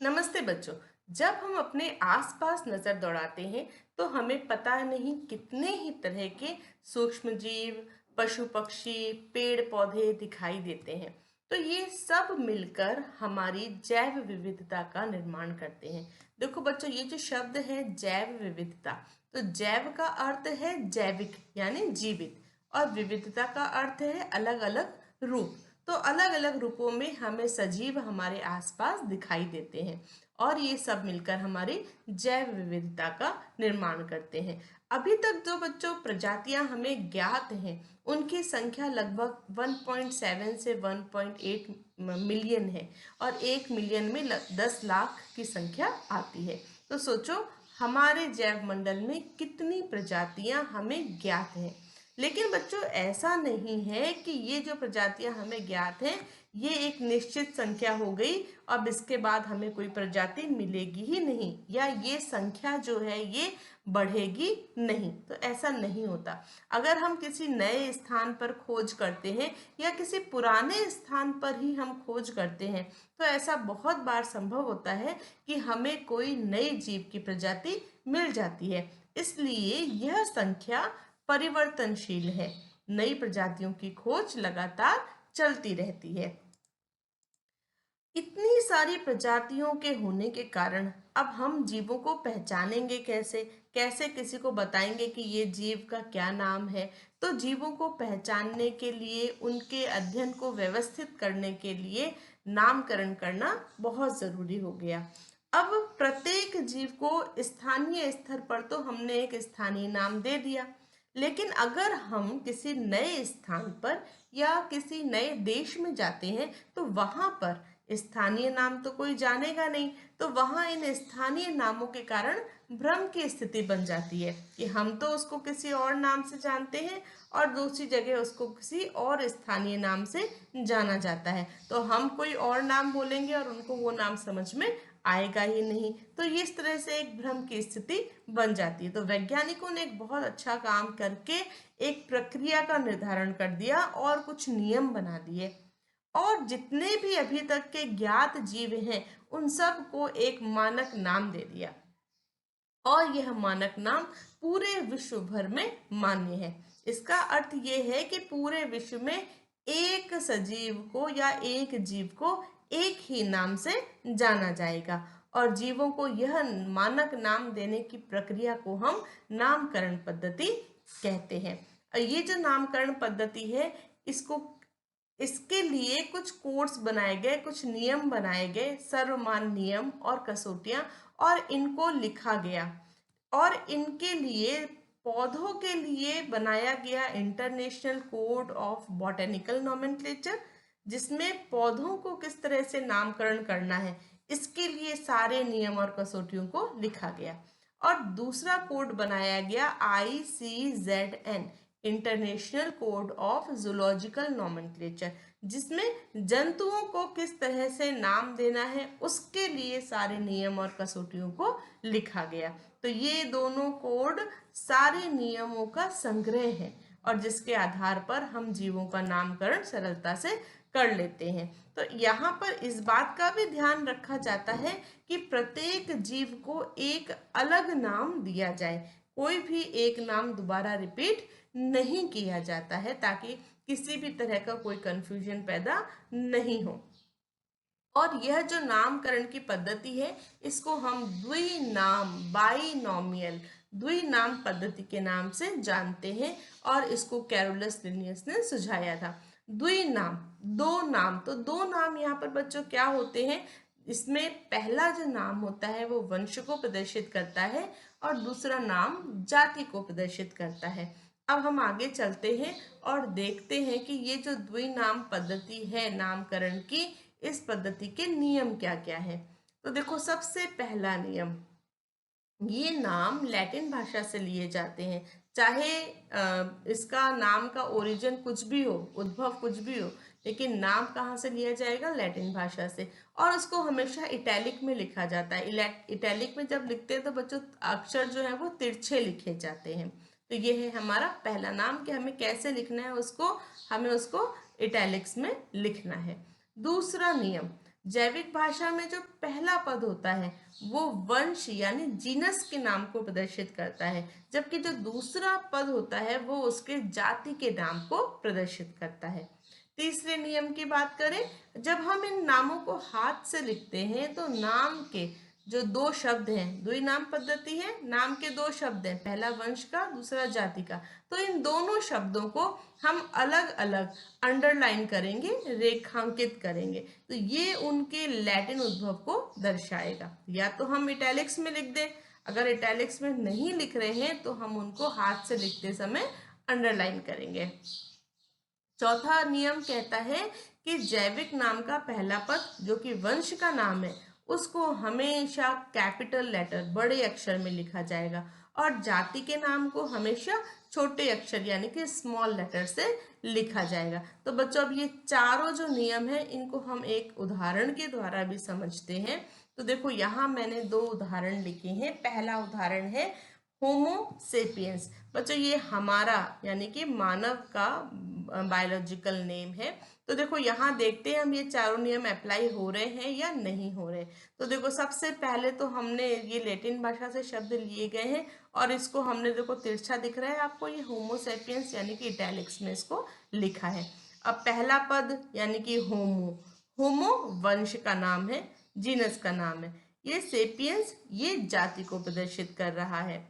नमस्ते बच्चों। जब हम अपने आसपास नजर दौड़ाते हैं तो हमें पता नहीं कितने ही तरह के सूक्ष्म जीव, पशु पक्षी, पेड़ पौधे दिखाई देते हैं। तो ये सब मिलकर हमारी जैव विविधता का निर्माण करते हैं। देखो बच्चों, ये जो शब्द है जैव विविधता, तो जैव का अर्थ है जैविक यानी जीवित, और विविधता का अर्थ है अलग अलग रूप। तो अलग अलग रूपों में हमें सजीव हमारे आसपास दिखाई देते हैं और ये सब मिलकर हमारी जैव विविधता का निर्माण करते हैं। अभी तक जो बच्चों प्रजातियां हमें ज्ञात हैं उनकी संख्या लगभग 1.7 से 1.8 मिलियन है, और 1 मिलियन में 10 लाख की संख्या आती है। तो सोचो, हमारे जैव मंडल में कितनी प्रजातियां हमें ज्ञात हैं। लेकिन बच्चों, ऐसा नहीं है कि ये जो प्रजातियां हमें ज्ञात हैं ये एक निश्चित संख्या हो गई, अब इसके बाद हमें कोई प्रजाति मिलेगी ही नहीं, या ये संख्या जो है ये बढ़ेगी नहीं। तो ऐसा नहीं होता। अगर हम किसी नए स्थान पर खोज करते हैं या किसी पुराने स्थान पर ही हम खोज करते हैं तो ऐसा बहुत बार संभव होता है कि हमें कोई नई जीव की प्रजाति मिल जाती है। इसलिए यह संख्या परिवर्तनशील है। नई प्रजातियों की खोज लगातार चलती रहती है। इतनी सारी प्रजातियों के होने के कारण अब हम जीवों को पहचानेंगे कैसे, कैसे किसी को बताएंगे कि ये जीव का क्या नाम है। तो जीवों को पहचानने के लिए, उनके अध्ययन को व्यवस्थित करने के लिए नामकरण करना बहुत जरूरी हो गया। अब प्रत्येक जीव को स्थानीय स्तर पर तो हमने एक स्थानीय नाम दे दिया, लेकिन अगर हम किसी नए स्थान पर या किसी नए देश में जाते हैं तो वहां पर स्थानीय नाम तो कोई जानेगा नहीं। तो वहां इन स्थानीय नामों के कारण भ्रम की स्थिति बन जाती है कि हम तो उसको किसी और नाम से जानते हैं और दूसरी जगह उसको किसी और स्थानीय नाम से जाना जाता है। तो हम कोई और नाम बोलेंगे और उनको वो नाम समझ में आएगा ही नहीं। तो ये इस तरह से एक भ्रम की स्थिति बन जाती है। तो वैज्ञानिकों ने एक बहुत अच्छा काम करके एक प्रक्रिया का निर्धारण कर दिया और कुछ नियम बना दिए, और जितने भी अभी तक के ज्ञात जीव हैं उन सब को एक मानक नाम दे दिया, और यह मानक नाम पूरे विश्व भर में मान्य है। इसका अर्थ यह है कि पूरे विश्व में एक सजीव को या एक जीव को एक ही नाम से जाना जाएगा, और जीवों को यह मानक नाम देने की प्रक्रिया को हम नामकरण पद्धति कहते हैं। और ये जो नामकरण पद्धति है, इसको इसके लिए कुछ कोड्स बनाए गए, कुछ नियम बनाए गए, सर्वमान्य नियम और कसौटियां, और इनको लिखा गया। और इनके लिए पौधों के लिए बनाया गया international code of botanical nomenclature, जिसमें पौधों को किस तरह से नामकरण करना है इसके लिए सारे नियम और कसौटियों को लिखा गया। और दूसरा कोड बनाया गया ICZN, international code of zoological nomenclature, जिसमें जंतुओं को किस तरह से नाम देना है उसके लिए सारे नियम और कसौटियों को लिखा गया। तो ये दोनों कोड सारे नियमों का संग्रह है, और जिसके आधार पर हम जीवों का नामकरण सरलता से कर लेते हैं। तो यहाँ पर इस बात का भी ध्यान रखा जाता है कि प्रत्येक जीव को एक अलग नाम दिया जाए, कोई भी एक नाम दोबारा रिपीट नहीं किया जाता है, ताकि किसी भी तरह का कोई कंफ्यूजन पैदा नहीं हो। और यह जो नामकरण की पद्धति है इसको हम द्विनाम, बाइनोमियल द्विनाम पद्धति के नाम से जानते हैं, और इसको कैरोलस लिनियस ने सुझाया था। द्विनाम, दो नाम, तो दो नाम यहाँ पर बच्चों क्या होते हैं, इसमें पहला जो नाम होता है वो वंश को प्रदर्शित करता है और दूसरा नाम जाति को प्रदर्शित करता है। अब हम आगे चलते हैं और देखते हैं कि ये जो द्विनाम पद्धति है नामकरण की, इस पद्धति के नियम क्या क्या है। तो देखो, सबसे पहला नियम, ये नाम लैटिन भाषा से लिए जाते हैं। चाहे इसका नाम का ओरिजिन कुछ भी हो, उद्भव कुछ भी हो, लेकिन नाम कहाँ से लिया जाएगा, लैटिन भाषा से। और उसको हमेशा इटैलिक में लिखा जाता है। इटैलिक में जब लिखते हैं तो बच्चों अक्षर जो है वो तिरछे लिखे जाते हैं। तो ये है हमारा पहला नाम कि हमें कैसे लिखना है उसको, हमें उसको इटैलिक्स में लिखना है। दूसरा नियम, जैविक भाषा में जो पहला पद होता है वो वंश यानी जीनस के नाम को प्रदर्शित करता है, जबकि जो दूसरा पद होता है वो उसके जाति के नाम को प्रदर्शित करता है। तीसरे नियम की बात करें, जब हम इन नामों को हाथ से लिखते हैं तो नाम के जो दो शब्द हैं, द्वि नाम पद्धति है, नाम के दो शब्द हैं, पहला वंश का दूसरा जाति का, तो इन दोनों शब्दों को हम अलग अलग अंडरलाइन करेंगे, रेखांकित करेंगे, तो ये उनके लैटिन उद्भव को दर्शाएगा। या तो हम इटैलिक्स में लिख दें, अगर इटैलिक्स में नहीं लिख रहे हैं तो हम उनको हाथ से लिखते समय अंडरलाइन करेंगे। चौथा नियम कहता है कि जैविक नाम का पहला पद जो कि वंश का नाम है उसको हमेशा कैपिटल लेटर बड़े अक्षर में लिखा जाएगा, और जाति के नाम को हमेशा छोटे अक्षर यानी कि स्मॉल लेटर से लिखा जाएगा। तो बच्चों, अब ये चारों जो नियम है इनको हम एक उदाहरण के द्वारा भी समझते हैं। तो देखो, यहाँ मैंने दो उदाहरण लिखे हैं। पहला उदाहरण है होमो सेपियंस। बच्चों, ये हमारा यानी कि मानव का बायोलॉजिकल नेम है। तो देखो, यहाँ देखते हैं हम ये चारों नियम अप्लाई हो रहे हैं या नहीं हो रहे। तो देखो, सबसे पहले तो हमने ये लैटिन भाषा से शब्द लिए गए हैं और इसको हमने, देखो तिरछा दिख रहा है आपको, ये होमो सेपियंस यानी कि इटैलिक्स में इसको लिखा है। अब पहला पद यानी कि होमो, होमो वंश का नाम है, जीनस का नाम है। ये सेपियंस ये जाति को प्रदर्शित कर रहा है।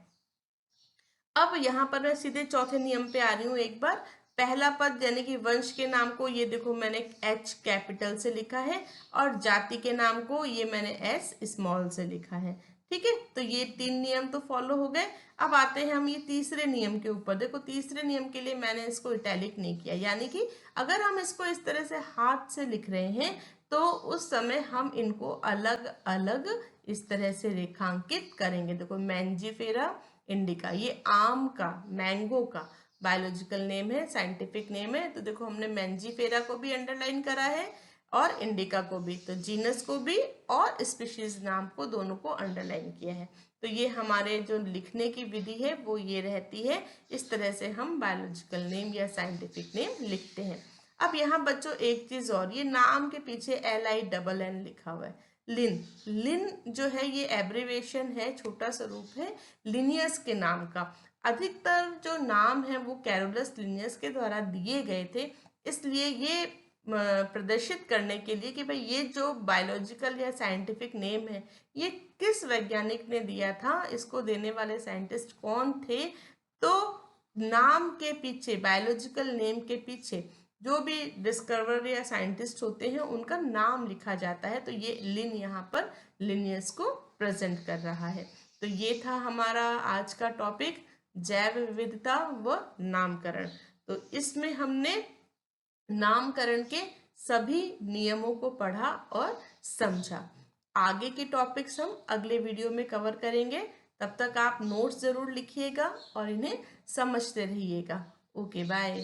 अब यहाँ पर मैं सीधे चौथे नियम पे आ रही हूँ एक बार। पहला पद यानी कि वंश के नाम को ये देखो मैंने एच कैपिटल से लिखा है, और जाति के नाम को ये मैंने एस स्मॉल से लिखा है। ठीक है, तो ये तीन नियम तो फॉलो हो गए। अब आते हैं हम ये तीसरे नियम के ऊपर। देखो, तीसरे नियम के लिए मैंने इसको इटैलिक नहीं किया, यानी कि अगर हम इसको इस तरह से हाथ से लिख रहे हैं तो उस समय हम इनको अलग अलग इस तरह से रेखांकित करेंगे। देखो, मैंजीफेरा इंडिका, ये आम का, मैंगो का बायोलॉजिकल नेम है, साइंटिफिक नेम है। तो देखो, हमने मैंजीफेरा को भी अंडरलाइन करा है और इंडिका को भी, तो जीनस को भी और स्पीशीज नाम को, दोनों को अंडरलाइन किया है। तो ये हमारे जो लिखने की विधि है वो ये रहती है। इस तरह से हम बायोलॉजिकल नेम या साइंटिफिक नेम लिखते हैं। अब यहाँ बच्चों एक चीज और, ये नाम के पीछे LINN लिखा हुआ है, लिन। लिन जो है ये एब्रीवेशन है, छोटा सा रूप है लिनियस के नाम का। अधिकतर जो नाम है वो कैरोलस लिनियस के द्वारा दिए गए थे, इसलिए ये प्रदर्शित करने के लिए कि भाई ये जो बायोलॉजिकल या साइंटिफिक नेम है ये किस वैज्ञानिक ने दिया था, इसको देने वाले साइंटिस्ट कौन थे। तो नाम के पीछे, बायोलॉजिकल नेम के पीछे जो भी डिस्कवर या साइंटिस्ट होते हैं उनका नाम लिखा जाता है। तो ये लिन यहाँ पर लिनियस को प्रेजेंट कर रहा है। तो ये था हमारा आज का टॉपिक, जैव विविधता व नामकरण। तो इसमें हमने नामकरण के सभी नियमों को पढ़ा और समझा। आगे के टॉपिक्स हम अगले वीडियो में कवर करेंगे। तब तक आप नोट्स जरूर लिखिएगा और इन्हें समझते रहिएगा। Okay, bye.